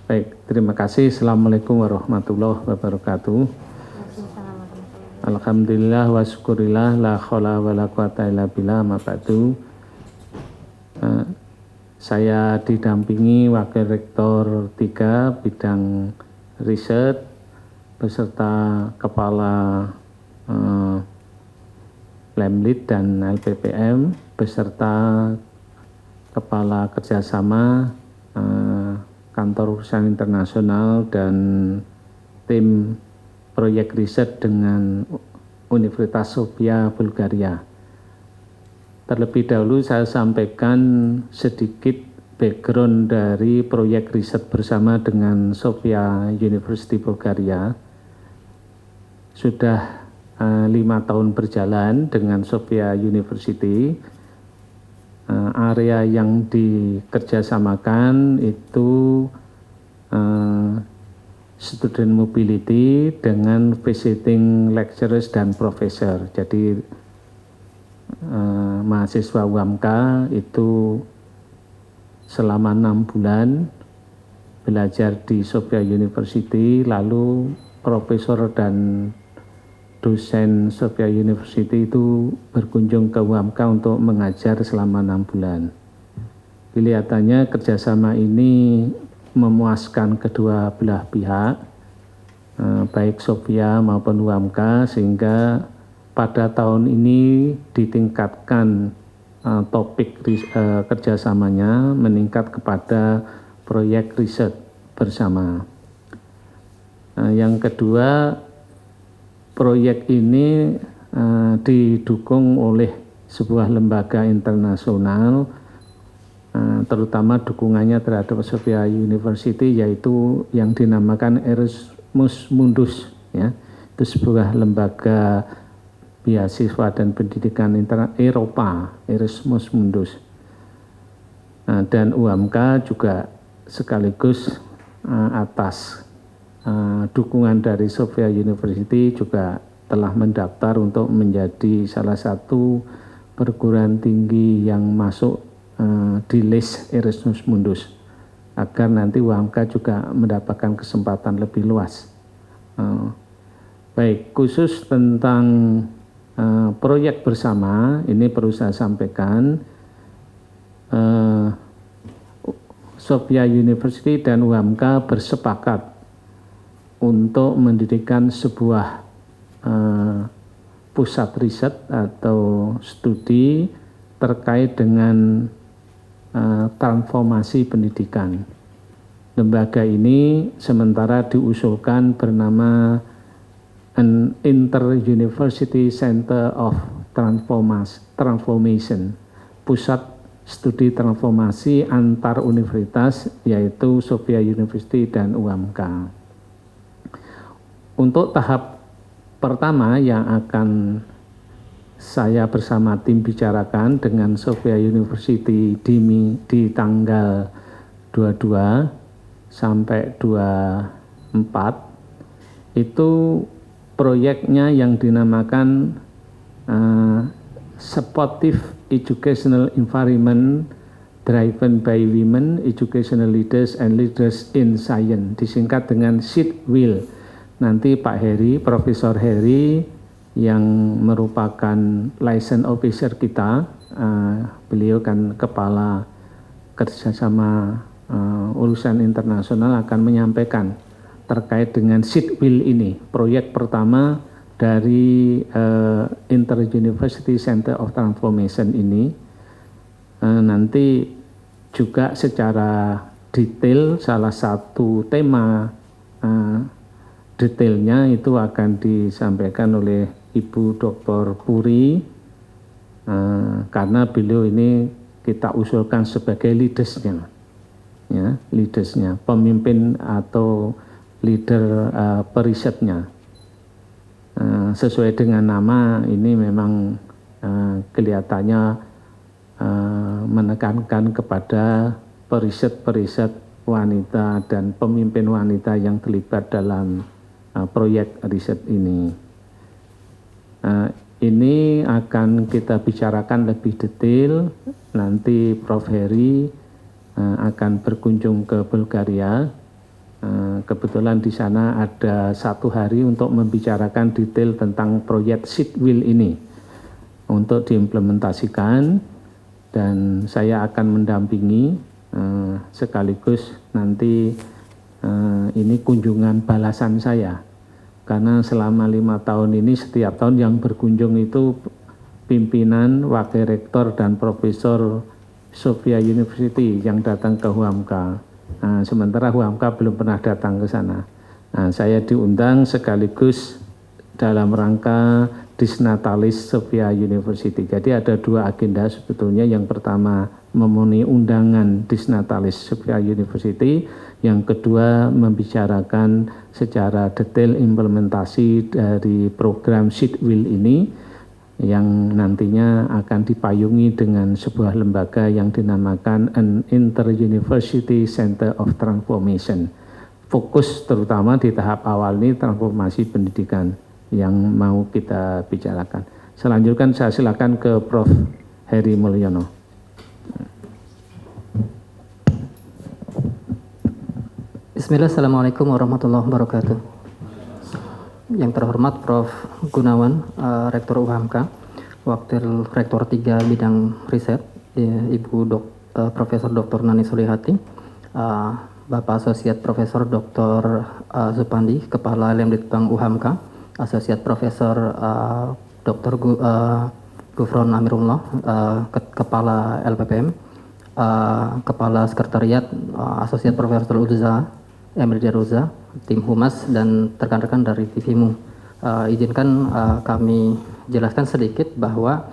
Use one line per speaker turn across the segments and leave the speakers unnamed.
Baik, terima kasih. Assalamualaikum warahmatullahi wabarakatuh. Alhamdulillah wa syukurillah la khala wa la quwata illa billah ma ba'du. Saya didampingi Wakil Rektor 3 bidang riset beserta Kepala Lemlit dan LPPM beserta Kepala Kerjasama Kantor Urusan Internasional dan tim proyek riset dengan Universitas Sofia, Bulgaria. Terlebih dahulu saya sampaikan sedikit background dari proyek riset bersama dengan Sofia University Bulgaria. Sudah 5 tahun berjalan dengan Sofia University. Area yang dikerjasamakan itu student mobility dengan visiting lecturers dan professor. Jadi mahasiswa UAMK itu selama 6 bulan belajar di Sofia University, lalu profesor dan dosen Sofia University itu berkunjung ke UAMK untuk mengajar selama 6 bulan. Kelihatannya kerjasama ini memuaskan kedua belah pihak, baik Sofia maupun UAMK, sehingga pada tahun ini ditingkatkan topik kerjasamanya meningkat kepada proyek riset bersama. Yang kedua, proyek ini didukung oleh sebuah lembaga internasional, terutama dukungannya terhadap Sofia University, yaitu yang dinamakan Erasmus Mundus, ya. Itu sebuah lembaga beasiswa dan pendidikan Eropa, Erasmus Mundus. Dan UAMK juga sekaligus atas dukungan dari Sofia University juga telah mendaftar untuk menjadi salah satu perguruan tinggi yang masuk di list Erasmus Mundus, agar nanti UAMK juga mendapatkan kesempatan lebih luas. Baik, khusus tentang proyek bersama ini perlu saya sampaikan, Sofia University dan UAMK bersepakat untuk mendirikan sebuah pusat riset atau studi terkait dengan transformasi pendidikan. Lembaga ini sementara diusulkan bernama an Inter-University Center of Transformation, pusat studi transformasi antar universitas, yaitu Sofia University dan UAMK. Untuk tahap pertama yang akan saya bersama tim bicarakan dengan Sofia University di tanggal 22 sampai 24, itu proyeknya yang dinamakan Supportive Educational Environment Driven by Women, Educational Leaders and Leaders in Science, disingkat dengan SEED-WIL. Nanti Pak Heri, Profesor Heri yang merupakan license officer kita, beliau kan kepala kerjasama urusan internasional, akan menyampaikan terkait dengan SEED-WIL ini, proyek pertama dari Inter-University Center of Transformation ini. Nanti juga secara detail salah satu tema detailnya itu akan disampaikan oleh Ibu Dr. Puri, karena beliau ini kita usulkan sebagai leadersnya, ya, leadersnya, pemimpin atau leader perisetnya. Sesuai dengan nama ini memang kelihatannya menekankan kepada periset-periset wanita dan pemimpin wanita yang terlibat dalam proyek riset ini. Ini akan kita bicarakan lebih detail. Nanti Prof. Heri akan berkunjung ke Bulgaria Kebetulan di sana ada 1 hari untuk membicarakan detail tentang proyek Seatwheel ini untuk diimplementasikan, dan saya akan mendampingi sekaligus nanti ini kunjungan balasan saya, karena selama 5 tahun ini setiap tahun yang berkunjung itu pimpinan, wakil rektor, dan profesor Sofia University yang datang ke Huamka. Sementara Huamka belum pernah datang ke sana. Saya diundang sekaligus dalam rangka Disnatalis Sofia University. Jadi ada 2 agenda sebetulnya. Yang pertama memenuhi undangan Disnatalis Sofia University. Yang kedua membicarakan secara detail implementasi dari program Seatwheel ini, yang nantinya akan dipayungi dengan sebuah lembaga yang dinamakan an Inter-University Center of Transformation. Fokus terutama di tahap awal ini transformasi pendidikan yang mau kita bicarakan. Selanjutnya saya silakan ke Prof. Heri Mulyono.
Bismillah, Assalamualaikum warahmatullahi wabarakatuh. Yang terhormat Prof. Gunawan, Rektor UHAMKA, Wakil Rektor 3 Bidang Riset, Ibu Profesor Dr. Nani Solihati, Bapak Asosiat Profesor Dr. Supandi, Kepala Lemditbang UHAMKA, Asosiat Profesor Dr. Gufron Amirullah, Kepala LPPM, Kepala Sekretariat Asosiat Profesor Uza, Emildia Roza, tim Humas, dan rekan-rekan dari TVMU. Izinkan kami jelaskan sedikit bahwa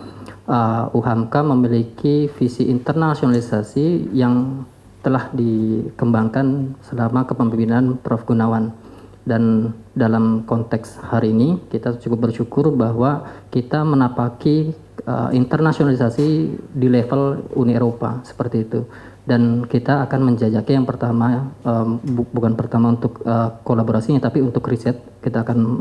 UHAMKA memiliki visi internasionalisasi yang telah dikembangkan selama kepemimpinan Prof. Gunawan. Dan dalam konteks hari ini kita cukup bersyukur bahwa kita menapaki internasionalisasi di level Uni Eropa seperti itu. Dan kita akan menjajaki yang pertama, bukan pertama untuk kolaborasinya, tapi untuk riset kita akan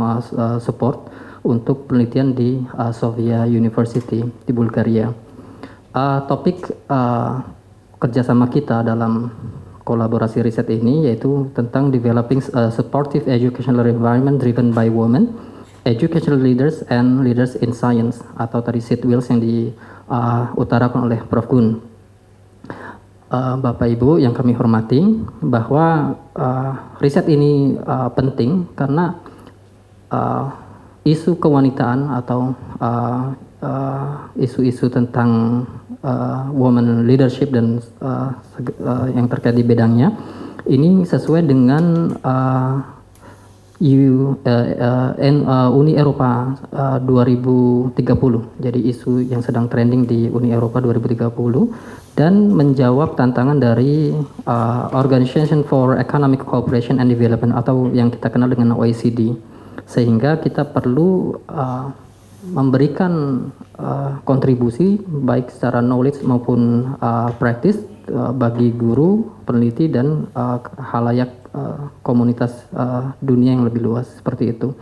support untuk penelitian di Sofia University di Bulgaria. Topik kerjasama kita dalam kolaborasi riset ini yaitu tentang developing a supportive educational environment driven by women, educational leaders and leaders in science, atau tadi Seatwheel yang diutarakan oleh Prof. Gun. Bapak Ibu yang kami hormati, bahwa riset ini penting karena isu kewanitaan atau isu-isu tentang woman leadership dan yang terkait di bidangnya ini sesuai dengan Uni Eropa 2030. Jadi isu yang sedang trending di Uni Eropa 2030 dan menjawab tantangan dari Organization for Economic Cooperation and Development atau yang kita kenal dengan OECD. Sehingga kita perlu memberikan kontribusi baik secara knowledge maupun practice bagi guru, peneliti, dan halayak komunitas dunia yang lebih luas seperti itu.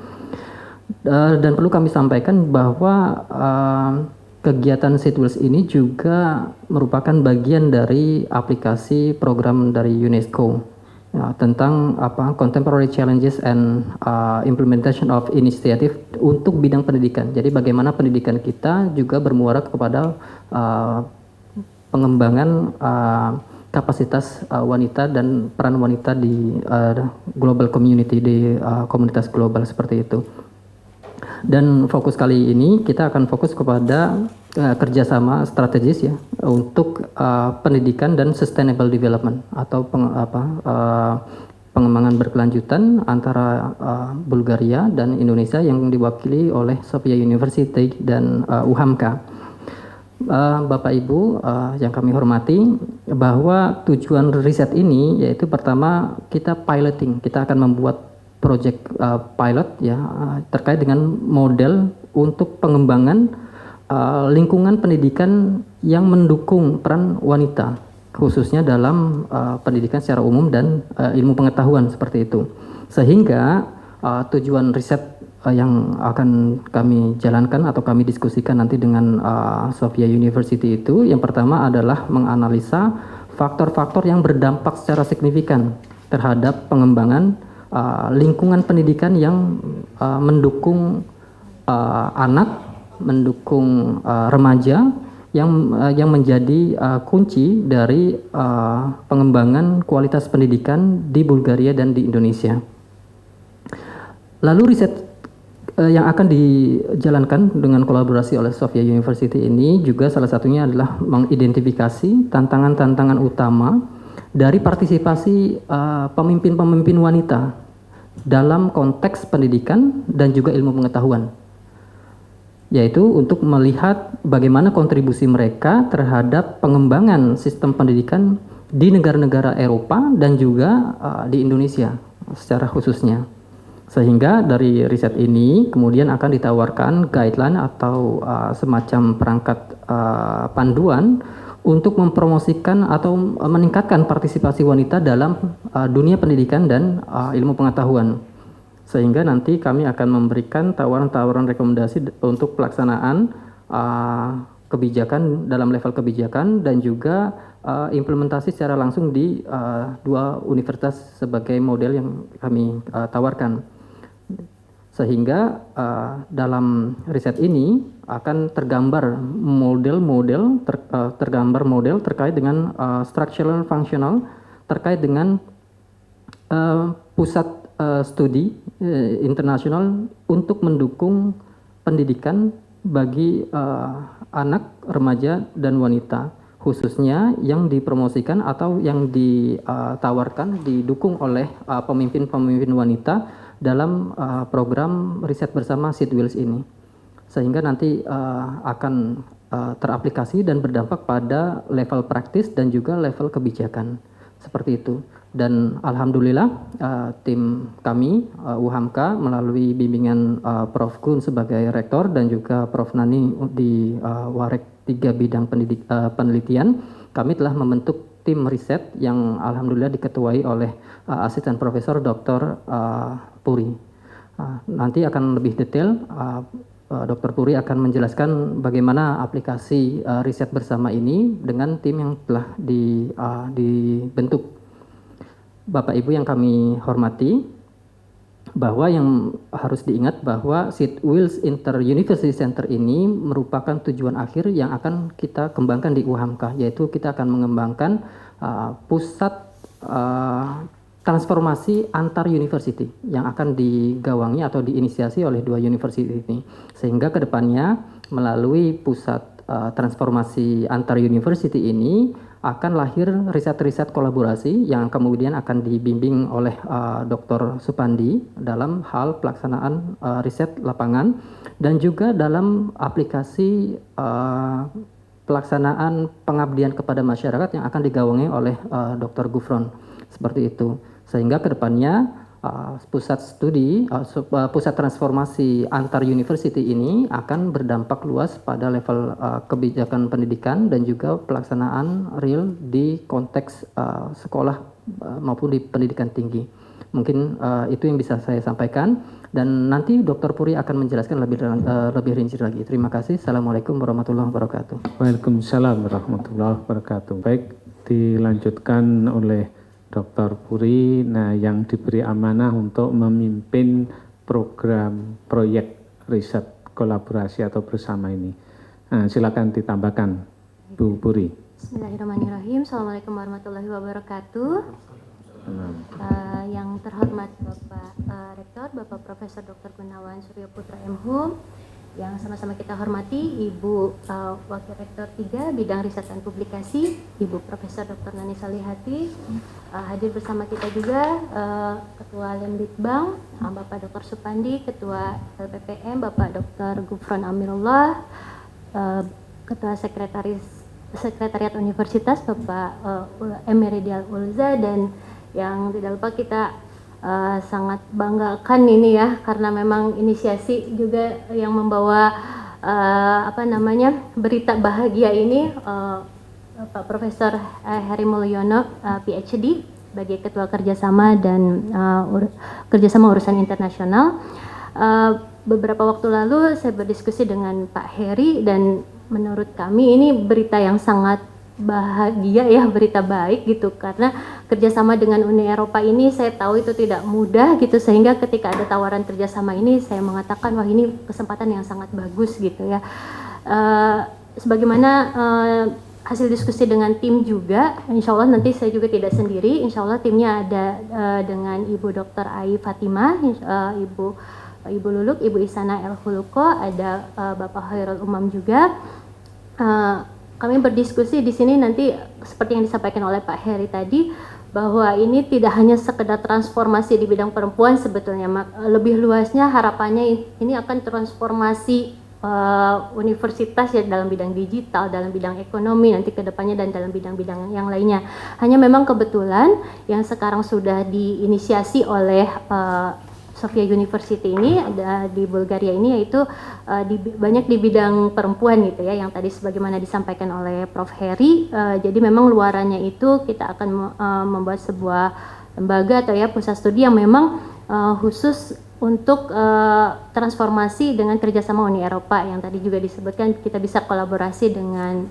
Dan perlu kami sampaikan bahwa kegiatan Seatwheel ini juga merupakan bagian dari aplikasi program dari UNESCO tentang contemporary challenges and implementation of initiative untuk bidang pendidikan. Jadi bagaimana pendidikan kita juga bermuara kepada pengembangan kapasitas wanita dan peran wanita di global community, di komunitas global seperti itu. Dan fokus kali ini kita akan fokus kepada kerjasama strategis ya untuk pendidikan dan sustainable development atau pengembangan berkelanjutan antara Bulgaria dan Indonesia yang diwakili oleh Sofia University dan UHAMKA. Bapak Ibu yang kami hormati, bahwa tujuan riset ini yaitu pertama kita piloting, kita akan membuat project pilot ya terkait dengan model untuk pengembangan lingkungan pendidikan yang mendukung peran wanita khususnya dalam pendidikan secara umum dan ilmu pengetahuan seperti itu. Sehingga tujuan riset yang akan kami jalankan atau kami diskusikan nanti dengan Sofia University itu yang pertama adalah menganalisa faktor-faktor yang berdampak secara signifikan terhadap pengembangan lingkungan pendidikan yang mendukung anak, mendukung remaja yang menjadi kunci dari pengembangan kualitas pendidikan di Bulgaria dan di Indonesia. Lalu riset yang akan dijalankan dengan kolaborasi oleh Sofia University ini juga salah satunya adalah mengidentifikasi tantangan-tantangan utama dari partisipasi pemimpin-pemimpin wanita dalam konteks pendidikan dan juga ilmu pengetahuan, yaitu untuk melihat bagaimana kontribusi mereka terhadap pengembangan sistem pendidikan di negara-negara Eropa dan juga di Indonesia secara khususnya. Sehingga dari riset ini kemudian akan ditawarkan guideline atau semacam perangkat panduan untuk mempromosikan atau meningkatkan partisipasi wanita dalam dunia pendidikan dan ilmu pengetahuan. Sehingga nanti kami akan memberikan tawaran-tawaran rekomendasi untuk pelaksanaan kebijakan dalam level kebijakan dan juga implementasi secara langsung di dua universitas sebagai model yang kami tawarkan. Sehingga dalam riset ini akan tergambar model terkait dengan structural functional, terkait dengan pusat studi internasional untuk mendukung pendidikan bagi anak, remaja, dan wanita, khususnya yang dipromosikan atau yang ditawarkan, didukung oleh pemimpin-pemimpin wanita dalam program riset bersama SIDWILS ini, sehingga nanti akan teraplikasi dan berdampak pada level praktis dan juga level kebijakan seperti itu. Dan alhamdulillah tim kami UHAMKA melalui bimbingan Prof. Gun sebagai rektor dan juga Prof. Nani di Warek 3 bidang penelitian, kami telah membentuk tim riset yang alhamdulillah diketuai oleh asisten profesor Dr. Puri. Nanti akan lebih detail Dr. Puri akan menjelaskan bagaimana aplikasi riset bersama ini dengan tim yang telah dibentuk. Bapak Ibu yang kami hormati, bahwa yang harus diingat bahwa SIDWILS Inter-University Center ini merupakan tujuan akhir yang akan kita kembangkan di UHAMKA, yaitu kita akan mengembangkan pusat transformasi antar university yang akan digawangi atau diinisiasi oleh dua university ini, sehingga kedepannya melalui pusat transformasi antar university ini akan lahir riset-riset kolaborasi yang kemudian akan dibimbing oleh Dr. Supandi dalam hal pelaksanaan riset lapangan dan juga dalam aplikasi pelaksanaan pengabdian kepada masyarakat yang akan digawangi oleh Dr. Gufron, seperti itu. Sehingga kedepannya pusat studi, pusat transformasi antar university ini akan berdampak luas pada level kebijakan pendidikan dan juga pelaksanaan real di konteks sekolah maupun di pendidikan tinggi. Mungkin itu yang bisa saya sampaikan, dan nanti Dr. Puri akan menjelaskan lebih rinci lagi. Terima kasih. Assalamualaikum warahmatullahi wabarakatuh.
Waalaikumsalam warahmatullahi wabarakatuh. Baik, dilanjutkan oleh Dr. Puri, yang diberi amanah untuk memimpin program proyek riset kolaborasi atau bersama ini. Silakan ditambahkan, Bu Puri.
Bismillahirrahmanirrahim. Assalamualaikum warahmatullahi wabarakatuh. Yang terhormat Bapak Rektor, Bapak Profesor Dr. Gunawan Suryo Putra MHum, yang sama-sama kita hormati Ibu Wakil Rektor 3 Bidang Riset dan Publikasi, Ibu Profesor Dr. Nani Salihati, hadir bersama kita juga Ketua Lemditbang, Bapak Dr. Supandi, Ketua LPPM, Bapak Dr. Gufron Amirullah, Ketua Sekretariat Universitas, Bapak Emeridial Ulza, dan yang tidak lupa kita sangat banggakan ini ya, karena memang inisiasi juga yang membawa berita bahagia ini Pak Profesor Heri Mulyono PhD sebagai Ketua Kerjasama dan Kerjasama Urusan Internasional. Beberapa waktu lalu saya berdiskusi dengan Pak Heri, dan menurut kami ini berita yang sangat bahagia ya, berita baik gitu, karena kerjasama dengan Uni Eropa ini saya tahu itu tidak mudah gitu, sehingga ketika ada tawaran kerjasama ini saya mengatakan wah ini kesempatan yang sangat bagus gitu ya. Sebagaimana hasil diskusi dengan tim juga, insya Allah nanti saya juga tidak sendiri, insya Allah timnya ada dengan Ibu Dr. Ai Fatimah, Ibu Luluk, Ibu Isana El Huluko, ada Bapak Khairul Umam juga. Kami berdiskusi di sini nanti seperti yang disampaikan oleh Pak Heri tadi, bahwa ini tidak hanya sekedar transformasi di bidang perempuan sebetulnya, lebih luasnya harapannya ini akan transformasi universitas ya dalam bidang digital, dalam bidang ekonomi nanti ke depannya, dan dalam bidang-bidang yang lainnya. Hanya memang kebetulan yang sekarang sudah diinisiasi oleh Sofia University ini ada di Bulgaria ini, yaitu banyak di bidang perempuan gitu ya, yang tadi sebagaimana disampaikan oleh Prof. Heri. Jadi memang luarannya itu kita akan membuat sebuah lembaga atau ya pusat studi yang memang khusus untuk transformasi dengan kerjasama Uni Eropa yang tadi juga disebutkan. Kita bisa kolaborasi dengan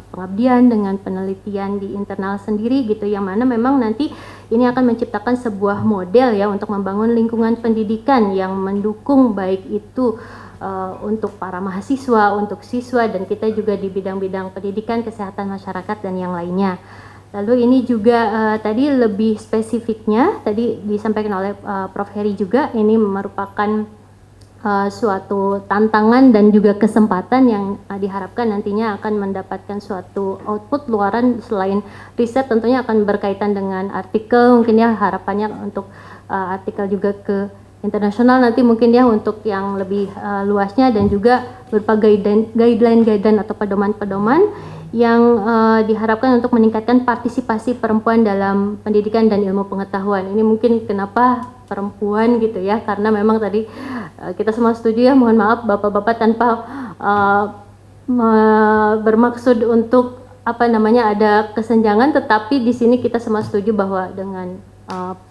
pengabdian, dengan penelitian di internal sendiri gitu, yang mana memang nanti ini akan menciptakan sebuah model ya untuk membangun lingkungan pendidikan yang mendukung baik itu untuk para mahasiswa, untuk siswa, dan kita juga di bidang-bidang pendidikan, kesehatan masyarakat, dan yang lainnya. Lalu ini juga tadi lebih spesifiknya tadi disampaikan oleh Prof. Heri juga, ini merupakan suatu tantangan dan juga kesempatan yang diharapkan nantinya akan mendapatkan suatu output luaran. Selain riset tentunya akan berkaitan dengan artikel, mungkin ya harapannya untuk artikel juga ke internasional nanti mungkin ya untuk yang lebih luasnya, dan juga berupa guideline atau pedoman-pedoman yang diharapkan untuk meningkatkan partisipasi perempuan dalam pendidikan dan ilmu pengetahuan. Ini mungkin kenapa perempuan gitu ya, karena memang tadi kita semua setuju ya, mohon maaf bapak-bapak tanpa bermaksud untuk ada kesenjangan, tetapi di sini kita semua setuju bahwa dengan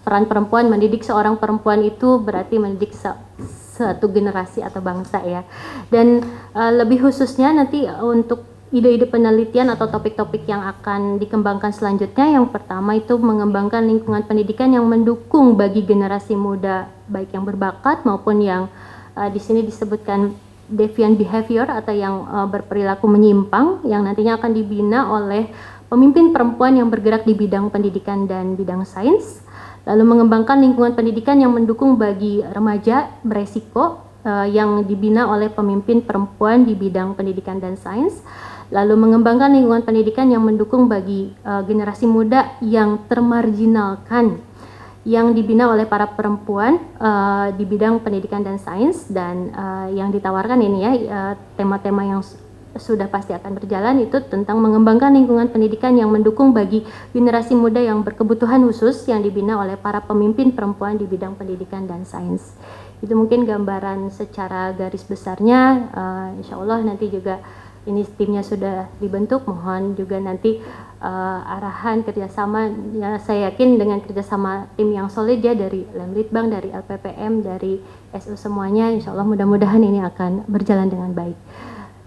peran perempuan, mendidik seorang perempuan itu berarti mendidik satu generasi atau bangsa ya. Dan lebih khususnya nanti untuk ide-ide penelitian atau topik-topik yang akan dikembangkan selanjutnya, yang pertama itu mengembangkan lingkungan pendidikan yang mendukung bagi generasi muda, baik yang berbakat maupun yang di sini disebutkan deviant behavior atau yang berperilaku menyimpang, yang nantinya akan dibina oleh pemimpin perempuan yang bergerak di bidang pendidikan dan bidang sains. Lalu mengembangkan lingkungan pendidikan yang mendukung bagi remaja beresiko yang dibina oleh pemimpin perempuan di bidang pendidikan dan sains. Lalu mengembangkan lingkungan pendidikan yang mendukung bagi generasi muda yang termarginalkan, yang dibina oleh para perempuan di bidang pendidikan dan sains. Dan yang ditawarkan ini ya tema-tema yang sudah pasti akan berjalan itu tentang mengembangkan lingkungan pendidikan yang mendukung bagi generasi muda yang berkebutuhan khusus yang dibina oleh para pemimpin perempuan di bidang pendidikan dan sains. Itu mungkin gambaran secara garis besarnya. Insya Allah nanti juga ini timnya sudah dibentuk, mohon juga nanti arahan kerjasama ya, saya yakin dengan kerjasama tim yang solid ya dari Lemlitbang, dari LPPM, dari SU semuanya, insya Allah mudah-mudahan ini akan berjalan dengan baik.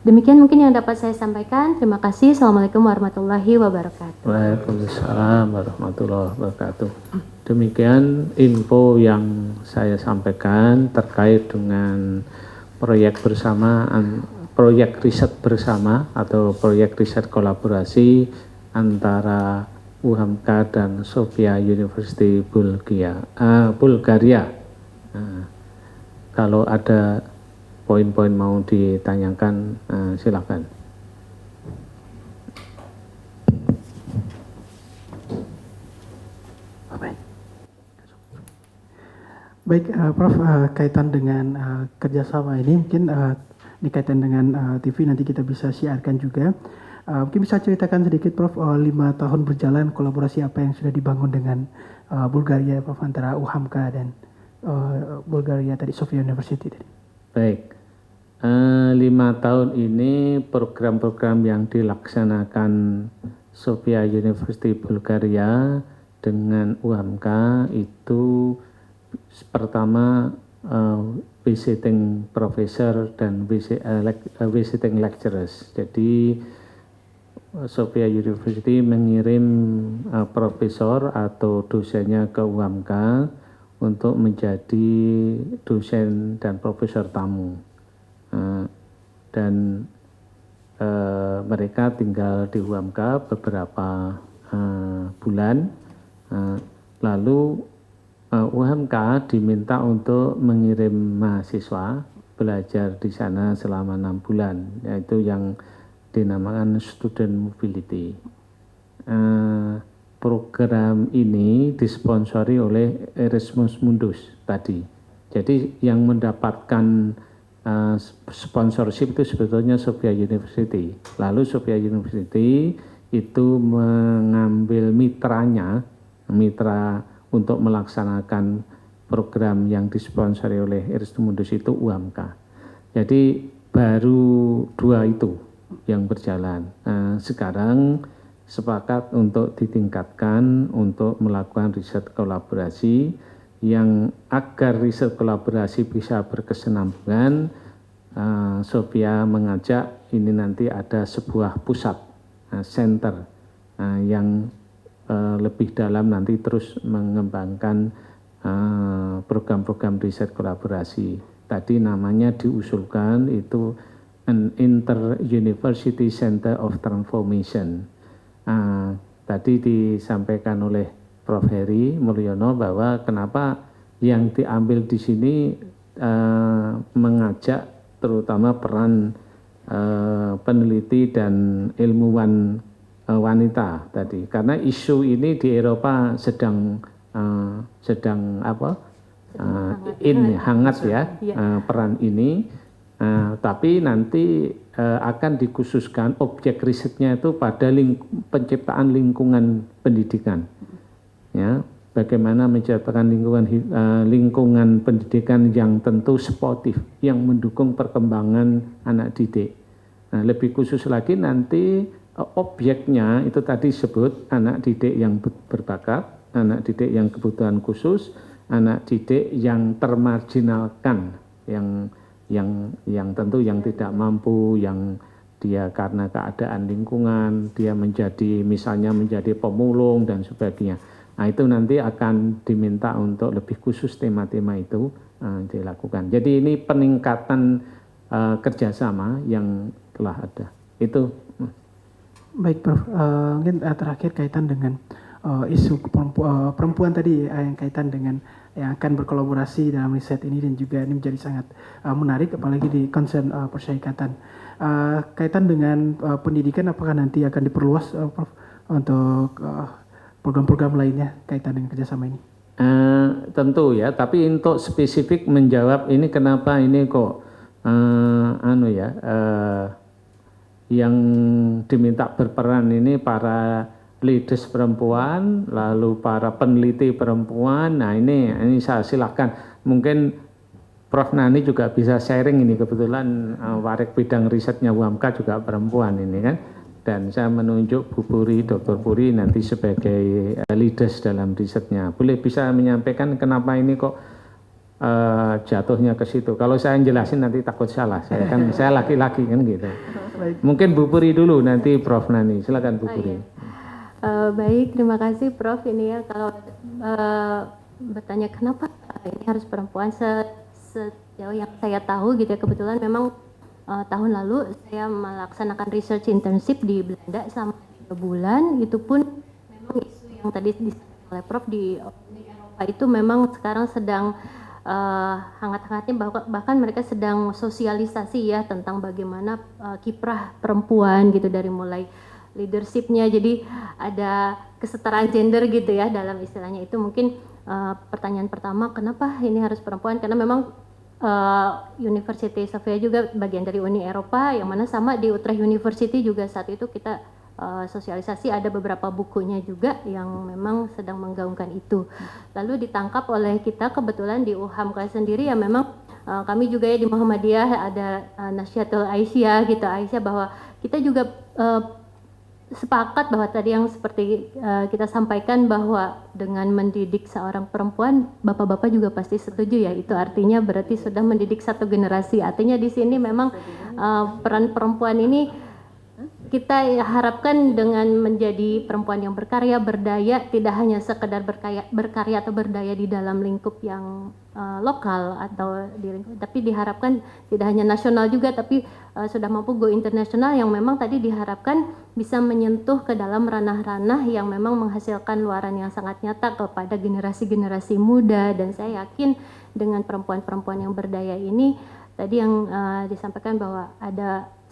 Demikian mungkin yang dapat saya sampaikan. Terima kasih. Assalamualaikum warahmatullahi wabarakatuh.
Waalaikumsalam warahmatullahi wabarakatuh. Demikian info yang saya sampaikan terkait dengan proyek bersama, proyek riset bersama atau proyek riset kolaborasi antara UHAMK dan Sofia University Bulgaria. Nah, kalau ada poin-poin mau ditanyakan, silakan.
Baik, Prof, kaitan dengan kerjasama ini mungkin dikaitan dengan TV nanti kita bisa siarkan juga. Mungkin bisa ceritakan sedikit, Prof, 5 tahun berjalan kolaborasi apa yang sudah dibangun dengan Bulgaria, Prof, antara UHAMK dan Bulgaria tadi, Sofia University tadi.
Baik, 5 tahun ini program-program yang dilaksanakan Sofia University Bulgaria dengan UHAMK itu pertama visiting professor dan visiting lecturers. Jadi Sophia University mengirim profesor atau dosennya ke UHAMK untuk menjadi dosen dan profesor tamu. Dan mereka tinggal di UHAMK beberapa bulan, lalu UHAMK diminta untuk mengirim mahasiswa belajar di sana selama 6 bulan, yaitu yang dinamakan student mobility. Program ini disponsori oleh Erasmus Mundus tadi. Jadi yang mendapatkan sponsorship itu sebetulnya Sophia University. Lalu Sophia University itu mengambil mitra untuk melaksanakan program yang disponsori oleh Erasmus Mundus itu UHAMK. Jadi baru 2 itu yang berjalan. Sekarang sepakat untuk ditingkatkan untuk melakukan riset kolaborasi yang agar riset kolaborasi bisa berkesinambungan. Sophia mengajak ini nanti ada sebuah pusat center yang lebih dalam nanti terus mengembangkan program-program riset kolaborasi. Tadi namanya diusulkan itu an Inter-University Center of Transformation. Tadi disampaikan oleh Prof. Heri Mulyono bahwa kenapa yang diambil di sini mengajak terutama peran peneliti dan ilmuwan wanita tadi, karena isu ini di Eropa sedang hangat ya, peran ini, tapi nanti akan dikhususkan objek risetnya itu pada penciptaan lingkungan pendidikan, ya, bagaimana menciptakan lingkungan pendidikan yang tentu sportif, yang mendukung perkembangan anak didik. Nah, lebih khusus lagi nanti objeknya itu tadi disebut anak didik yang berbakat, anak didik yang kebutuhan khusus, anak didik yang termarginalkan, yang tentu yang tidak mampu, yang dia karena keadaan lingkungan, dia misalnya menjadi pemulung dan sebagainya. Nah, itu nanti akan diminta untuk lebih khusus tema-tema itu dilakukan. Jadi ini peningkatan kerjasama yang telah ada. Itu.
Baik, Prof. Mungkin terakhir kaitan dengan isu perempuan tadi yang kaitan dengan yang akan berkolaborasi dalam riset ini, dan juga ini menjadi sangat menarik apalagi di concern persyarikatan. Kaitan dengan pendidikan, apakah nanti akan diperluas, Prof, untuk program-program lainnya kaitan dengan kerjasama ini?
Tentu ya, tapi untuk spesifik menjawab ini kenapa ini kok yang diminta berperan ini para leaders perempuan, lalu para peneliti perempuan. Nah ini saya silakan, mungkin Prof. Nani juga bisa sharing ini, kebetulan warik bidang risetnya UHAMK juga perempuan ini kan, dan saya menunjuk Bu Puri, Dr. Puri nanti sebagai leaders dalam risetnya. Boleh bisa menyampaikan kenapa ini kok jatuhnya ke situ. Kalau saya jelasin nanti takut salah, saya laki-laki kan gitu. Mungkin Bu Puri dulu, nanti Prof. Nani. Silakan Bu Puri.
Baik, terima kasih Prof. Ini ya, kalau bertanya kenapa ini harus perempuan, sejauh yang saya tahu gitu ya, kebetulan memang tahun lalu saya melaksanakan research internship di Belanda selama 3 bulan. Itu pun memang isu yang tadi disampaikan oleh Prof di Eropa itu memang sekarang sedang hangat-hangatnya, bahkan mereka sedang sosialisasi ya tentang bagaimana kiprah perempuan gitu, dari mulai leadershipnya, jadi ada kesetaraan gender gitu ya dalam istilahnya itu. Mungkin pertanyaan pertama, kenapa ini harus perempuan, karena memang University Sophia juga bagian dari Uni Eropa, yang mana sama di Utrecht University juga saat itu kita sosialisasi, ada beberapa bukunya juga yang memang sedang menggaungkan itu. Lalu ditangkap oleh kita kebetulan di UHAMK sendiri ya, memang kami juga ya di Muhammadiyah ada Nasyatul Aisyah gitu, Aisyah, bahwa kita juga sepakat bahwa tadi yang seperti kita sampaikan, bahwa dengan mendidik seorang perempuan, bapak-bapak juga pasti setuju ya, itu artinya berarti sudah mendidik satu generasi. Artinya di sini memang peran perempuan ini kita harapkan dengan menjadi perempuan yang berkarya, berdaya, tidak hanya sekedar berkarya atau berdaya di dalam lingkup yang lokal atau tapi diharapkan tidak hanya nasional juga, tapi sudah mampu go internasional, yang memang tadi diharapkan bisa menyentuh ke dalam ranah-ranah yang memang menghasilkan luaran yang sangat nyata kepada generasi-generasi muda. Dan saya yakin dengan perempuan-perempuan yang berdaya ini, tadi yang disampaikan bahwa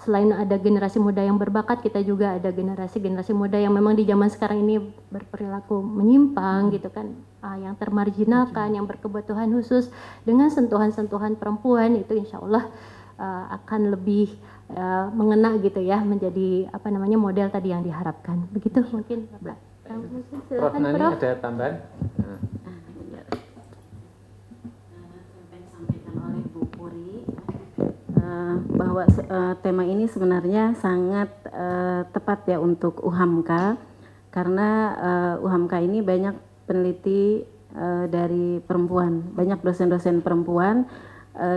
selain ada generasi muda yang berbakat, kita juga ada generasi-generasi muda yang memang di zaman sekarang ini berperilaku menyimpang gitu kan, yang termarginalkan, yang berkebutuhan khusus. Dengan sentuhan-sentuhan perempuan itu insya Allah akan lebih mengena gitu ya, menjadi model tadi yang diharapkan. Begitu mungkin Bapak.
Prof Nani ada tambahan?
Bahwa tema ini sebenarnya sangat tepat ya untuk UHAMKA, karena UHAMKA ini banyak peneliti dari perempuan, banyak dosen-dosen perempuan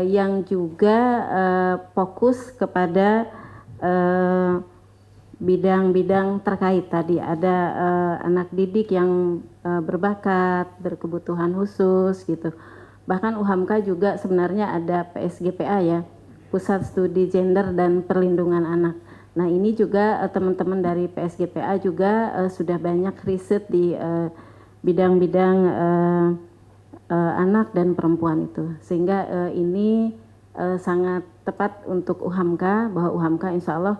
yang juga fokus kepada bidang-bidang terkait tadi. Ada anak didik yang berbakat, berkebutuhan khusus gitu. Bahkan UHAMKA juga sebenarnya ada PSGPA ya, Pusat Studi Gender dan Perlindungan Anak. Nah ini juga teman-teman dari PSGPA juga sudah banyak riset di bidang-bidang anak dan perempuan itu. Sehingga ini sangat tepat untuk UHAMKA, bahwa UHAMKA insya Allah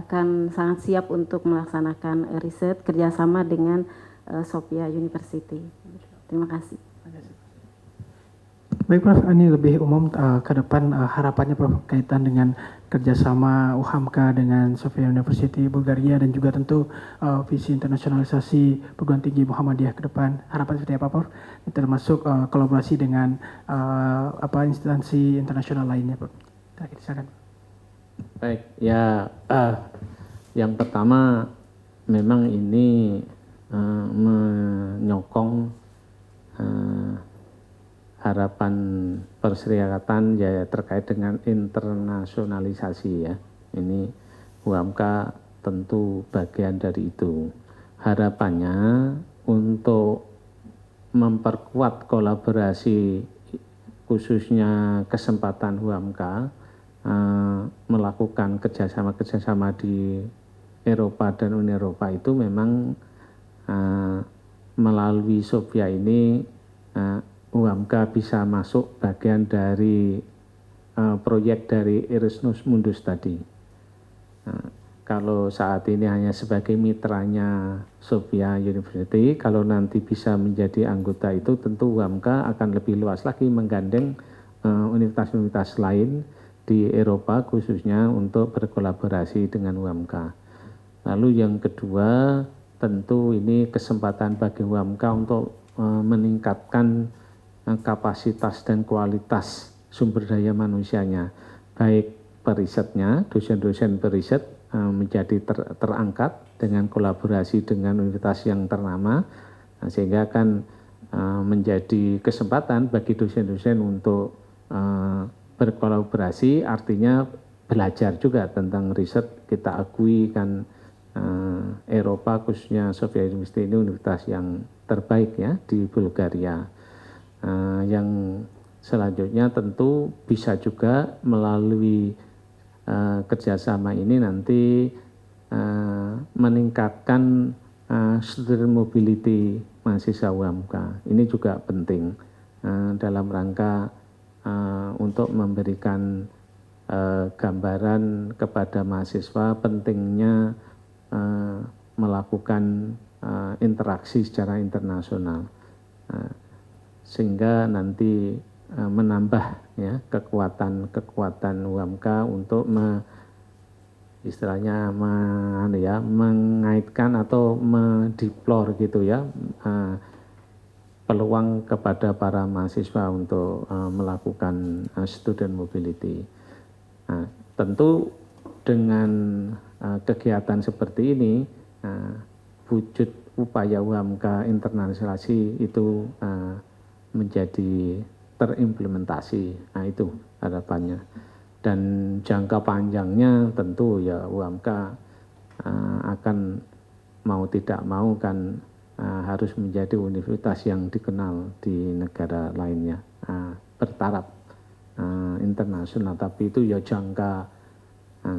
akan sangat siap untuk melaksanakan riset kerjasama dengan Sophia University. Terima kasih.
Baik Prof, ini lebih umum ke depan harapannya Prof kaitan dengan kerjasama UHAMKA dengan Sophia University Bulgaria dan juga tentu visi internasionalisasi perguruan tinggi Muhammadiyah ke depan. Harapan seperti apa Prof? Termasuk kolaborasi dengan instansi internasional lainnya Prof. Silakan.
Baik, ya yang pertama memang ini menyokong harapan perserikatan ya terkait dengan internasionalisasi ya. Ini UHAMKA tentu bagian dari itu. Harapannya untuk memperkuat kolaborasi, khususnya kesempatan UHAMKA melakukan kerjasama di Eropa dan Uni Eropa itu memang melalui Sophia ini UHAMKA bisa masuk bagian dari proyek dari Erasmus Mundus tadi. Kalau saat ini hanya sebagai mitranya Sophia University, kalau nanti bisa menjadi anggota itu tentu UHAMKA akan lebih luas lagi menggandeng universitas-universitas lain di Eropa khususnya untuk berkolaborasi dengan UHAMKA. Lalu yang kedua, tentu ini kesempatan bagi UHAMKA untuk meningkatkan kapasitas dan kualitas sumber daya manusianya, baik perisetnya, dosen-dosen periset menjadi terangkat dengan kolaborasi dengan universitas yang ternama, sehingga akan menjadi kesempatan bagi dosen-dosen untuk berkolaborasi, artinya belajar juga tentang riset. Kita akui kan Eropa khususnya Sophia University ini universitas yang terbaik ya di Bulgaria. Yang selanjutnya tentu bisa juga melalui kerjasama ini nanti meningkatkan student mobility mahasiswa UHAMKA. Ini juga penting dalam rangka untuk memberikan gambaran kepada mahasiswa pentingnya melakukan interaksi secara internasional. Sehingga nanti menambah ya kekuatan UHAMKA untuk istilahnya mengaitkan atau mendeplore gitu ya peluang kepada para mahasiswa untuk melakukan student mobility. Tentu dengan kegiatan seperti ini wujud upaya UHAMKA internasionalisasi itu menjadi terimplementasi. Nah itu harapannya. Dan jangka panjangnya tentu ya UHAMKA akan mau tidak mau kan harus menjadi universitas yang dikenal di negara lainnya, bertaraf internasional, tapi itu ya jangka,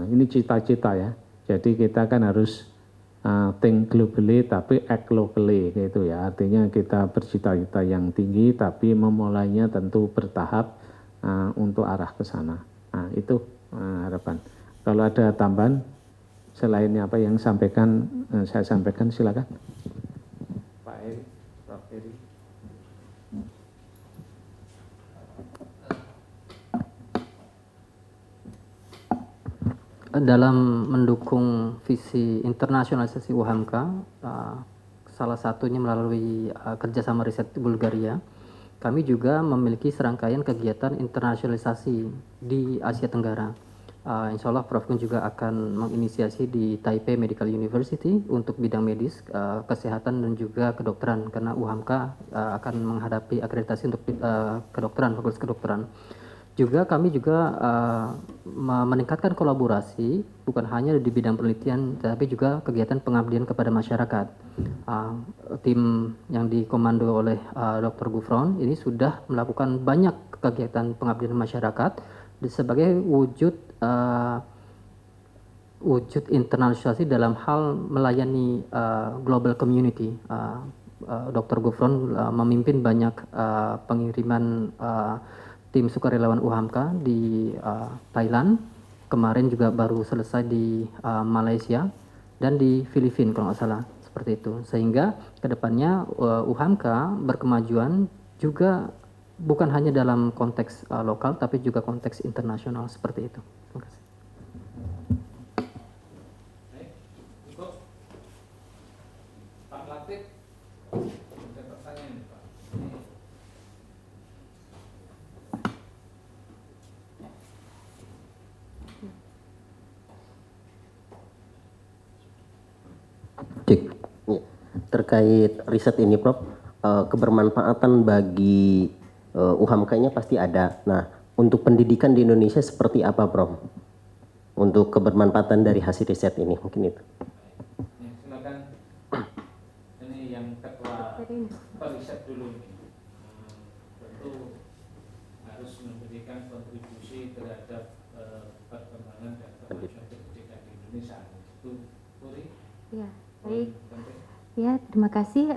ini cita-cita ya. Jadi kita kan harus think globally tapi act locally gitu ya. Artinya kita bercita-cita yang tinggi tapi memulainya tentu bertahap untuk arah ke sana. Itu harapan. Kalau ada tambahan selain apa yang saya sampaikan silakan. Pak Eri, Prof. Eri.
Dalam mendukung visi internasionalisasi UHAMK, salah satunya melalui kerjasama riset Bulgaria, kami juga memiliki serangkaian kegiatan internasionalisasi di Asia Tenggara. Insya Allah Prof. Gun juga akan menginisiasi di Taipei Medical University untuk bidang medis, kesehatan dan juga kedokteran, karena UHAMK akan menghadapi akreditasi untuk kedokteran, fakultas kedokteran. Juga kami juga meningkatkan kolaborasi bukan hanya di bidang penelitian, tapi juga kegiatan pengabdian kepada masyarakat. Tim yang dikomando oleh Dr. Gufron ini sudah melakukan banyak kegiatan pengabdian masyarakat sebagai wujud internasionalisasi dalam hal melayani global community. Dr. Gufron memimpin banyak pengiriman tim sukarelawan UHAMK di Thailand, kemarin juga baru selesai di Malaysia dan di Filipina kalau nggak salah, seperti itu. Sehingga kedepannya UHAMK berkemajuan juga bukan hanya dalam konteks lokal tapi juga konteks internasional, seperti itu. Terima kasih.
Untuk Pak Latif, ada pertanyaan nih Pak.
Cek. Terkait riset ini Prof, kebermanfaatan bagi UHAMK-nya pasti ada. Nah, untuk pendidikan di Indonesia seperti apa Prof? Untuk kebermanfaatan dari hasil riset ini, mungkin itu.
Ya, silakan. Ini yang ketua riset dulu ini. Tentu harus memberikan kontribusi terhadap perkembangan dan kemajuan pendidikan di Indonesia. Itu Puri.
Ya, baik. Ya, terima kasih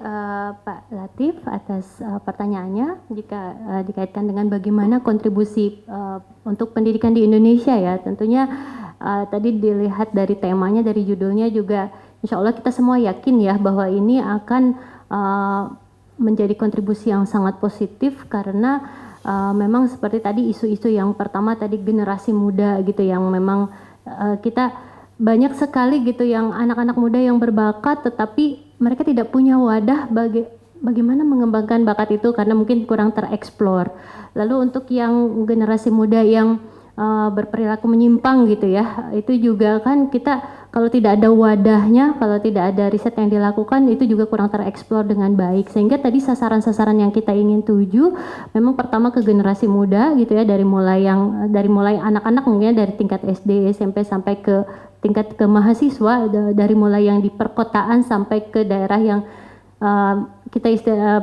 Pak Latif atas pertanyaannya. Jika dikaitkan dengan bagaimana kontribusi untuk pendidikan di Indonesia ya, tentunya tadi dilihat dari temanya, dari judulnya juga, insya Allah kita semua yakin ya bahwa ini akan menjadi kontribusi yang sangat positif karena memang seperti tadi isu-isu yang pertama tadi generasi muda gitu yang memang kita banyak sekali gitu yang anak-anak muda yang berbakat tetapi mereka tidak punya wadah bagaimana mengembangkan bakat itu karena mungkin kurang tereksplor. Lalu untuk yang generasi muda yang berperilaku menyimpang gitu ya, itu juga kan kita kalau tidak ada wadahnya, kalau tidak ada riset yang dilakukan itu juga kurang tereksplor dengan baik. Sehingga tadi sasaran-sasaran yang kita ingin tuju memang pertama ke generasi muda gitu ya, dari mulai anak-anak mungkin dari tingkat SD, SMP sampai ke tingkat ke mahasiswa, dari mulai yang di perkotaan sampai ke daerah yang kita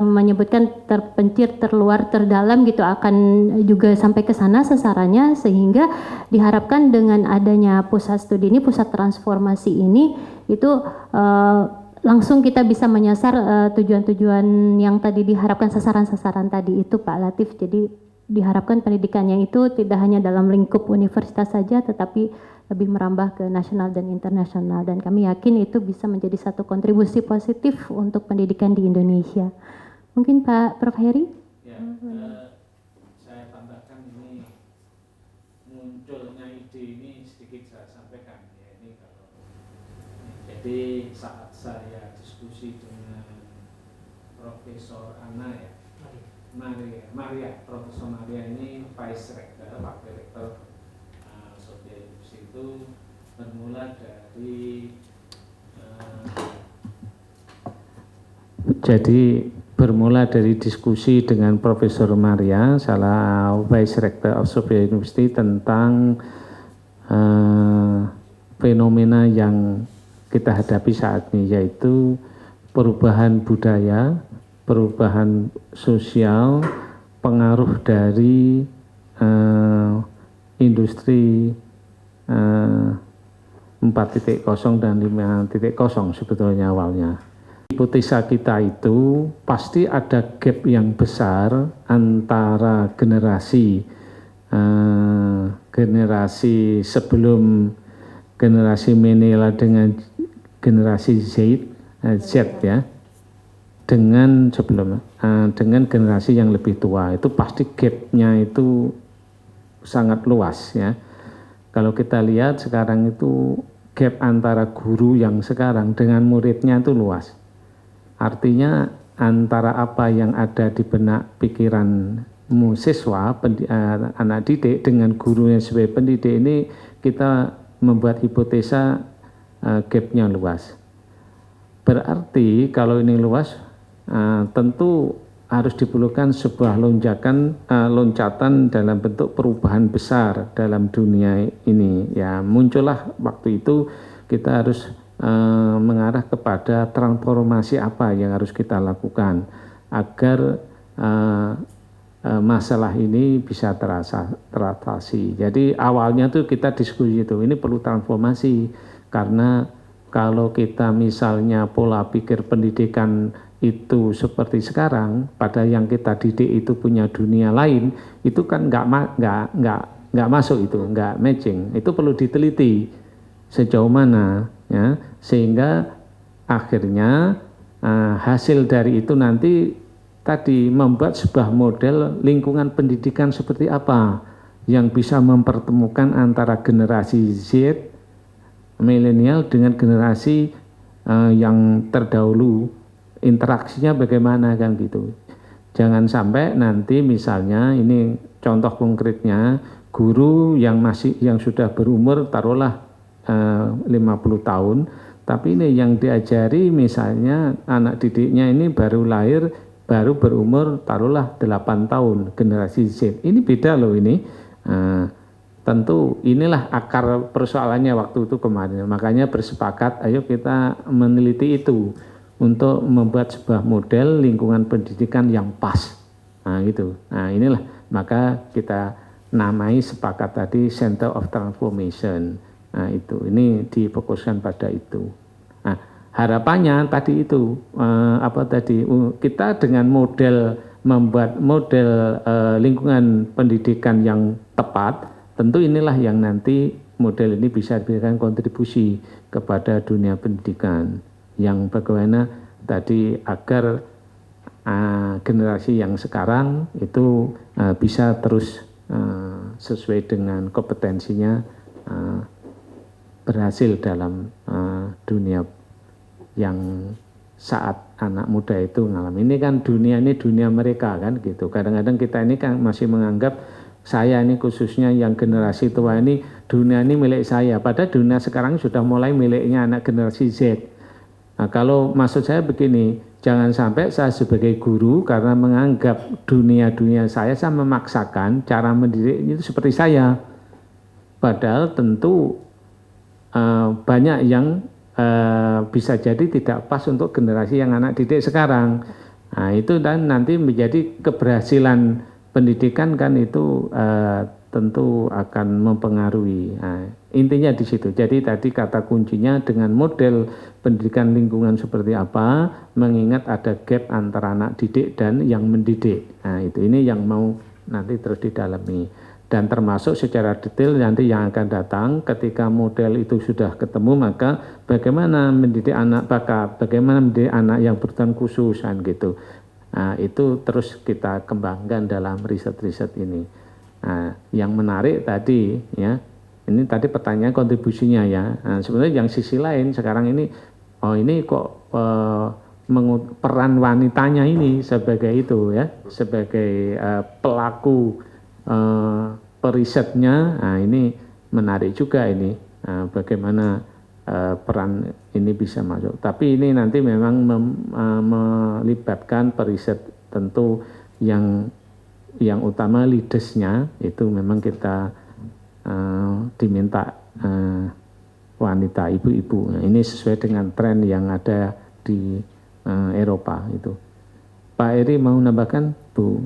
menyebutkan terpencil, terluar, terdalam gitu, akan juga sampai ke sana sasarannya, sehingga diharapkan dengan adanya pusat studi ini, pusat transformasi ini, itu langsung kita bisa menyasar tujuan-tujuan yang tadi diharapkan, sasaran-sasaran tadi itu Pak Latif. Jadi diharapkan pendidikannya itu tidak hanya dalam lingkup universitas saja, tetapi lebih merambah ke nasional dan internasional, dan kami yakin itu bisa menjadi satu kontribusi positif untuk pendidikan di Indonesia. Mungkin Pak Prof. Heri?
Ya, saya tambahkan ini munculnya ide ini sedikit saya sampaikan ya, ini kalau jadi saat saya diskusi dengan Profesor Ana ya, Maria, Profesor Maria ini Vice Rector, Wakil Rektor itu bermula dari bermula dari diskusi dengan Profesor Maria, salah Vice Rector of Sophia University, tentang fenomena yang kita hadapi saat ini, yaitu perubahan budaya, perubahan sosial, pengaruh dari industri 4.0 dan 5.0 sebetulnya awalnya. Hipotesa kita itu pasti ada gap yang besar antara generasi sebelum generasi milenial dengan generasi Z ya, dengan generasi yang lebih tua, itu pasti gapnya itu sangat luas ya. Kalau kita lihat sekarang itu gap antara guru yang sekarang dengan muridnya itu luas. Artinya antara apa yang ada di benak pikiran siswa, anak didik dengan gurunya sebagai pendidik ini, kita membuat hipotesa gapnya luas. Berarti kalau ini luas, tentu harus diperlukan sebuah loncatan dalam bentuk perubahan besar dalam dunia ini. Ya, muncullah waktu itu kita harus mengarah kepada transformasi apa yang harus kita lakukan agar masalah ini bisa teratasi. Jadi awalnya tuh kita diskusi itu, ini perlu transformasi, karena kalau kita misalnya pola pikir pendidikan itu seperti sekarang, pada yang kita didik itu punya dunia lain, itu kan nggak masuk, itu nggak matching. Itu perlu diteliti sejauh mana ya, sehingga akhirnya hasil dari itu nanti tadi membuat sebuah model lingkungan pendidikan seperti apa yang bisa mempertemukan antara generasi Z milenial dengan generasi yang terdahulu, interaksinya bagaimana kan gitu. Jangan sampai nanti misalnya, ini contoh konkretnya, guru yang sudah berumur taruhlah 50 tahun, tapi ini yang diajari misalnya anak didiknya ini baru lahir, baru berumur taruhlah 8 tahun, generasi Z. Ini beda loh ini. Tentu inilah akar persoalannya waktu itu kemarin. Makanya bersepakat, ayo kita meneliti itu untuk membuat sebuah model lingkungan pendidikan yang pas. Nah gitu. Nah inilah, maka kita namai sepakat tadi Center of Transformation. Nah itu, ini difokuskan pada itu. Nah harapannya tadi itu, kita dengan membuat model lingkungan pendidikan yang tepat, tentu inilah yang nanti model ini bisa diberikan kontribusi kepada dunia pendidikan yang bagaimana tadi agar generasi yang sekarang itu bisa terus sesuai dengan kompetensinya berhasil dalam dunia yang saat anak muda itu mengalami. Ini kan dunia mereka kan gitu. Kadang-kadang kita ini kan masih menganggap saya ini khususnya yang generasi tua ini, dunia ini milik saya. Padahal dunia sekarang sudah mulai miliknya anak generasi Z. Nah, kalau maksud saya begini, jangan sampai saya sebagai guru karena menganggap dunia saya memaksakan cara mendidik itu seperti saya. Padahal tentu banyak yang bisa jadi tidak pas untuk generasi yang anak didik sekarang. Nah, itu dan nanti menjadi keberhasilan pendidikan kan itu tentu akan mempengaruhi. Nah, intinya di situ. Jadi tadi kata kuncinya dengan model pendidikan lingkungan seperti apa, mengingat ada gap antara anak didik dan yang mendidik. Nah, itu ini yang mau nanti terus didalami. Dan termasuk secara detail nanti yang akan datang ketika model itu sudah ketemu, maka bagaimana mendidik anak bakat, bagaimana mendidik anak yang berkebutuhan khusus kan gitu. Nah, itu terus kita kembangkan dalam riset-riset ini. Nah, yang menarik tadi ya, ini tadi pertanyaan kontribusinya ya. Nah, sebenarnya yang sisi lain sekarang ini, ini kok peran wanitanya ini sebagai itu ya, sebagai pelaku perisetnya. Nah, ini menarik juga ini, bagaimana peran ini bisa masuk. Tapi ini nanti memang melibatkan periset, tentu yang utama leadersnya itu memang kita diminta wanita, ibu-ibu. Nah, ini sesuai dengan tren yang ada di Eropa itu. Pak Eri mau nambahkan, Bu?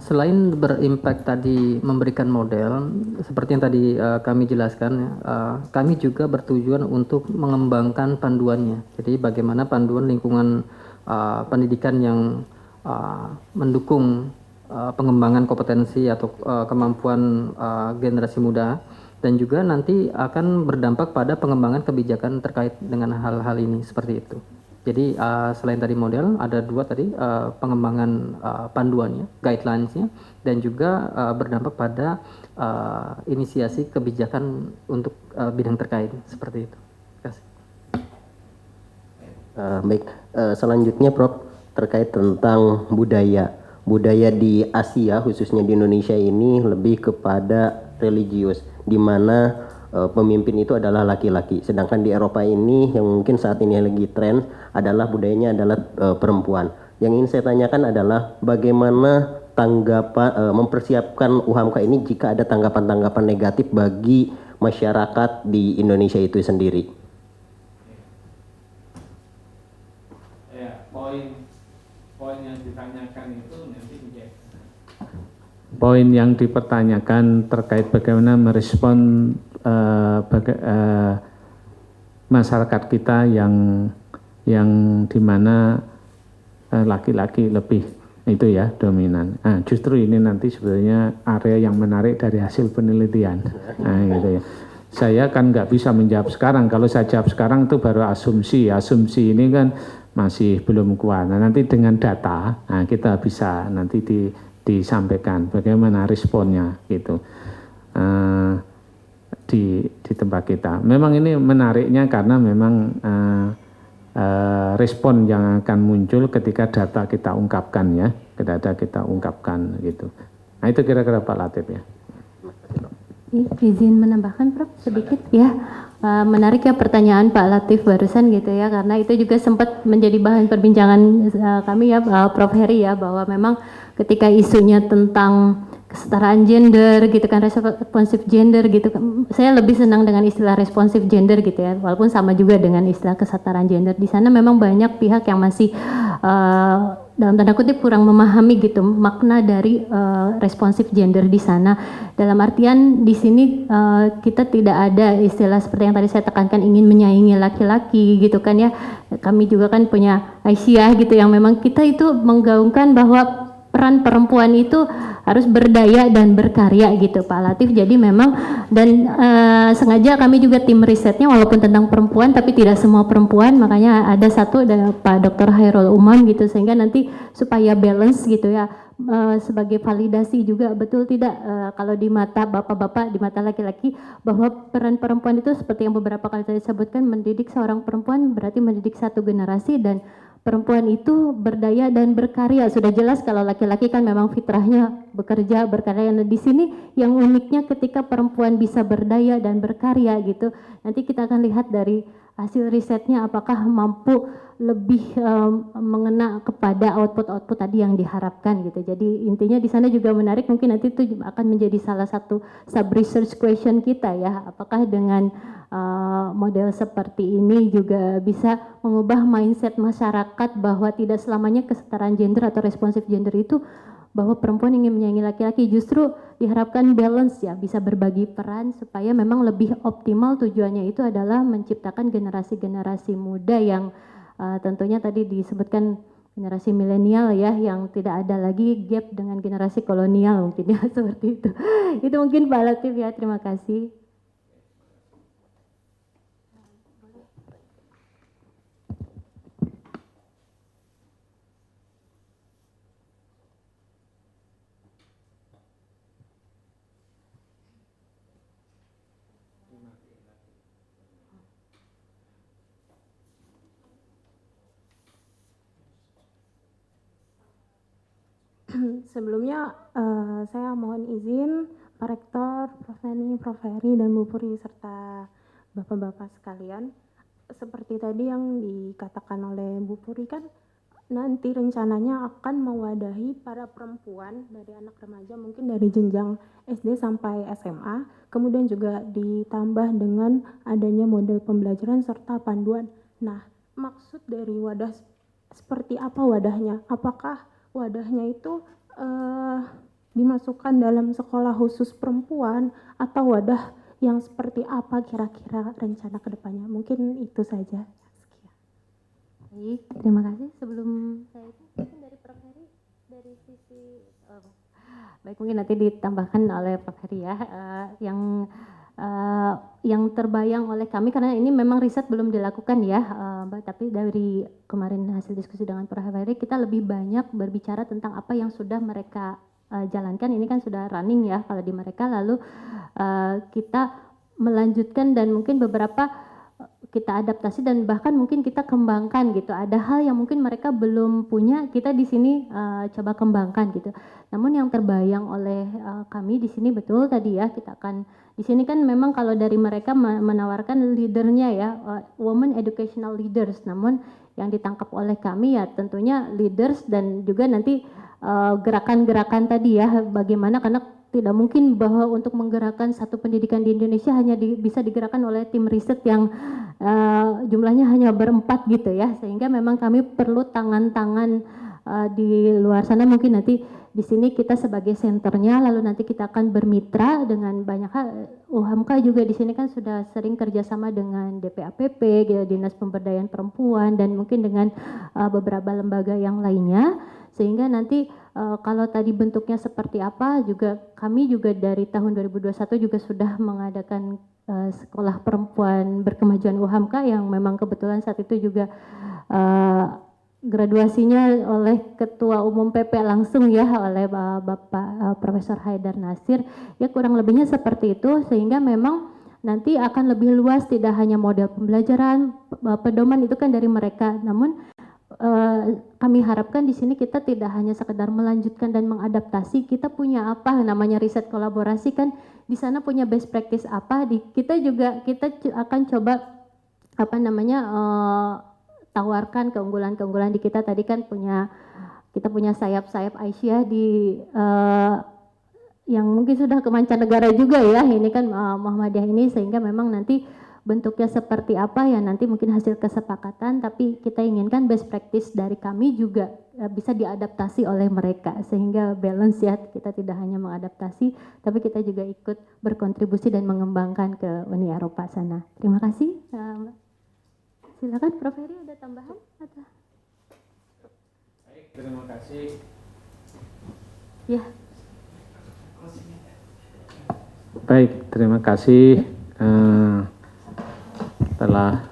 Selain berimpact tadi memberikan model, seperti yang tadi kami jelaskan, kami juga bertujuan untuk mengembangkan panduannya. Jadi bagaimana panduan lingkungan pendidikan yang mendukung pengembangan kompetensi atau kemampuan generasi muda, dan juga nanti akan berdampak pada pengembangan kebijakan terkait dengan hal-hal ini, seperti itu. Jadi selain tadi model, ada dua tadi, pengembangan panduannya, guidelines-nya, dan juga berdampak pada inisiasi kebijakan untuk bidang terkait, seperti itu. Terima kasih.
Baik, selanjutnya Prof, terkait tentang budaya. Budaya di Asia, khususnya di Indonesia ini lebih kepada religius, di mana pemimpin itu adalah laki-laki. Sedangkan di Eropa ini yang mungkin saat ini lagi tren adalah budayanya adalah perempuan. Yang ingin saya tanyakan adalah bagaimana tanggapan mempersiapkan UHAMKA ini jika ada tanggapan-tanggapan negatif bagi masyarakat di Indonesia itu sendiri.
Ya, poin yang ditanyakan itu nanti menjadi poin yang dipertanyakan terkait bagaimana merespon masyarakat kita yang dimana laki-laki lebih itu ya dominan. Nah, justru ini nanti sebenarnya area yang menarik dari hasil penelitian. Nah, gitu ya. Saya kan nggak bisa menjawab sekarang. Kalau saya jawab sekarang itu baru asumsi. Asumsi ini kan masih belum kuat. Nah, nanti dengan data, nah, kita bisa nanti disampaikan bagaimana responnya gitu. Di tempat kita. Memang ini menariknya karena memang respon yang akan muncul ketika data kita ungkapkan ya, data kita ungkapkan gitu. Nah itu kira-kira Pak Latif ya.
Izin menambahkan Prof sedikit ya. Menarik ya pertanyaan Pak Latif barusan gitu ya, karena itu juga sempat menjadi bahan perbincangan kami ya Prof Heri ya, bahwa memang ketika isunya tentang kesetaraan gender gitu kan, responsif gender gitu kan, saya lebih senang dengan istilah responsif gender gitu ya, walaupun sama juga dengan istilah kesetaraan gender. Di sana memang banyak pihak yang masih dalam tanda kutip kurang memahami gitu makna dari responsif gender di sana. Dalam artian di sini kita tidak ada istilah seperti yang tadi saya tekankan ingin menyaingi laki-laki gitu kan ya. Kami juga kan punya Aisyah gitu yang memang kita itu menggaungkan bahwa peran perempuan itu harus berdaya dan berkarya gitu Pak Latif. Jadi memang dan sengaja kami juga tim risetnya walaupun tentang perempuan tapi tidak semua perempuan, makanya ada satu ada Pak Dr. Hairul Umam gitu, sehingga nanti supaya balance gitu ya, sebagai validasi juga betul tidak kalau di mata bapak-bapak, di mata laki-laki, bahwa peran perempuan itu seperti yang beberapa kali saya sebutkan, mendidik seorang perempuan berarti mendidik satu generasi, dan perempuan itu berdaya dan berkarya. Sudah jelas kalau laki-laki kan memang fitrahnya bekerja, berkarya. Nah, di sini yang uniknya ketika perempuan bisa berdaya dan berkarya gitu. Nanti kita akan lihat dari hasil risetnya apakah mampu lebih mengena kepada output-output tadi yang diharapkan gitu. Jadi intinya di sana juga menarik, mungkin nanti itu akan menjadi salah satu sub research question kita ya. Apakah dengan model seperti ini juga bisa mengubah mindset masyarakat bahwa tidak selamanya kesetaraan gender atau responsif gender itu bahwa perempuan ingin menyaingi laki-laki, justru diharapkan balance ya, bisa berbagi peran supaya memang lebih optimal. Tujuannya itu adalah menciptakan generasi-generasi muda yang tentunya tadi disebutkan generasi milenial ya, yang tidak ada lagi gap dengan generasi kolonial mungkin ya, seperti itu. Itu mungkin Pak Latif ya, terima kasih.
Sebelumnya saya mohon izin Pak Rektor, Prof. Neni, Prof. Heri, dan Bu Puri, serta Bapak-Bapak sekalian. Seperti tadi yang dikatakan oleh Bu Puri kan, nanti rencananya akan mewadahi para perempuan dari anak remaja mungkin dari jenjang SD sampai SMA, kemudian juga ditambah dengan adanya model pembelajaran serta panduan. Nah, maksud dari wadah seperti apa wadahnya? Apakah wadahnya itu dimasukkan dalam sekolah khusus perempuan atau wadah yang seperti apa kira-kira rencana kedepannya? Mungkin itu saja.
Baik, terima kasih. Sebelum saya itu mungkin dari Prof. Heri, dari sisi baik mungkin nanti ditambahkan oleh Prof. Heri ya, yang terbayang oleh kami karena ini memang riset belum dilakukan ya, Mbak, tapi dari kemarin hasil diskusi dengan Prof. Heri kita lebih banyak berbicara tentang apa yang sudah mereka jalankan. Ini kan sudah running ya kalau di mereka, lalu kita melanjutkan dan mungkin beberapa kita adaptasi dan bahkan mungkin kita kembangkan gitu. Ada hal yang mungkin mereka belum punya, kita di sini coba kembangkan gitu. Namun yang terbayang oleh kami di sini betul tadi ya, kita akan di sini kan memang kalau dari mereka menawarkan leadernya ya, women educational leaders. Namun yang ditangkap oleh kami ya tentunya leaders dan juga nanti gerakan-gerakan tadi ya, bagaimana karena tidak mungkin bahwa untuk menggerakkan satu pendidikan di Indonesia hanya bisa digerakkan oleh tim riset yang jumlahnya hanya berempat gitu ya, sehingga memang kami perlu tangan-tangan di luar sana. Mungkin nanti di sini kita sebagai senternya, lalu nanti kita akan bermitra dengan banyak hal. UHAMKA juga di sini kan sudah sering kerjasama dengan DPAPP, gitu, Dinas Pemberdayaan Perempuan, dan mungkin dengan beberapa lembaga yang lainnya, sehingga nanti kalau tadi bentuknya seperti apa juga kami juga dari tahun 2021 juga sudah mengadakan sekolah perempuan berkemajuan UHAMKA yang memang kebetulan saat itu juga graduasinya oleh Ketua Umum PP langsung ya, oleh Bapak Profesor Haidar Nasir ya, kurang lebihnya seperti itu, sehingga memang nanti akan lebih luas, tidak hanya model pembelajaran, pedoman itu kan dari mereka, namun kami harapkan di sini kita tidak hanya sekedar melanjutkan dan mengadaptasi, kita punya apa namanya riset kolaborasi kan di sana punya best practice apa, kita akan coba apa namanya tawarkan keunggulan-keunggulan di kita. Tadi kan kita punya sayap-sayap Aisyah di yang mungkin sudah ke mancanegara juga ya, ini kan Muhammadiyah ini, sehingga memang nanti bentuknya seperti apa ya nanti mungkin hasil kesepakatan, tapi kita inginkan best practice dari kami juga bisa diadaptasi oleh mereka, sehingga balance ya, kita tidak hanya mengadaptasi tapi kita juga ikut berkontribusi dan mengembangkan ke Uni Eropa sana. Terima kasih. Silakan Prof. Heri, ada tambahan?
Baik, terima kasih.
Ya.
Baik, terima kasih telah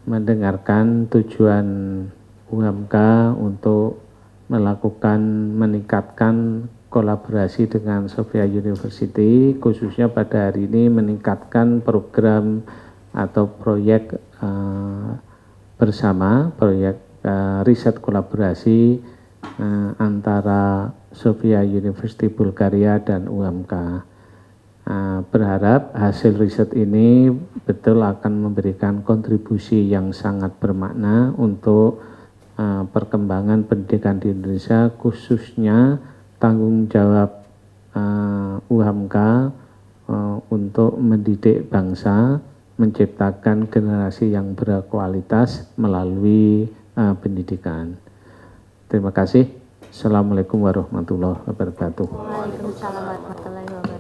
mendengarkan tujuan UHAMKA untuk meningkatkan kolaborasi dengan Sophia University, khususnya pada hari ini meningkatkan program atau proyek bersama, proyek riset kolaborasi antara Sophia University Bulgaria dan UHAMKA. Berharap hasil riset ini betul akan memberikan kontribusi yang sangat bermakna untuk perkembangan pendidikan di Indonesia, khususnya tanggung jawab UHAMKA untuk mendidik bangsa, menciptakan generasi yang berkualitas melalui pendidikan. Terima kasih. Assalamualaikum warahmatullahi wabarakatuh.
Waalaikumsalam warahmatullahi wabarakatuh.